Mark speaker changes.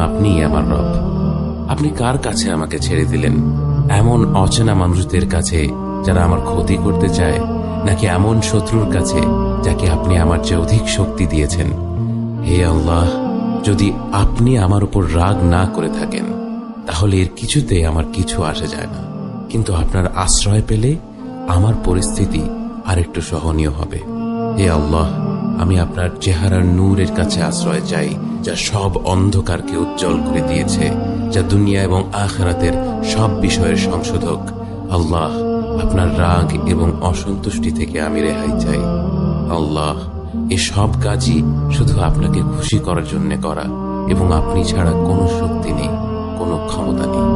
Speaker 1: আপনিই আমার রব। আপনি কার কাছে আমাকে ছেড়ে দিলেন? এমন অচেনা মানুষদের কাছে যারা আমার ক্ষতি করতে চায়, নাকি এমন শত্রুর কাছে যাকে আপনি আমার চেয়ে অধিক শক্তি দিয়েছেন? হে আল্লাহ, যদি আপনি আমার উপর রাগ না করে থাকেন তাহলে এর কিছুতে আমার কিছু আসে যায় না, কিন্তু আপনার আশ্রয় পেলে আমার পরিস্থিতি আরেকটু সহনীয় হবে। হে আল্লাহ, আমি আপনার চেহারার নূরের কাছে আশ্রয় চাই, যা সব অন্ধকারকে উজ্জ্বল করে দিয়েছে, যা দুনিয়া এবং আখিরাতের সব বিষয়ের সংশোধক। আল্লাহ, আপনার রাগ এবং অসন্তুষ্টি থেকে আমি রেহাই চাই। আল্লাহ, এ সব কাজই শুধু আপনাকে খুশি করার জন্য করা, এবং আপনি ছাড়া কোনো শক্তি নেই, কোনো ক্ষমতা নেই।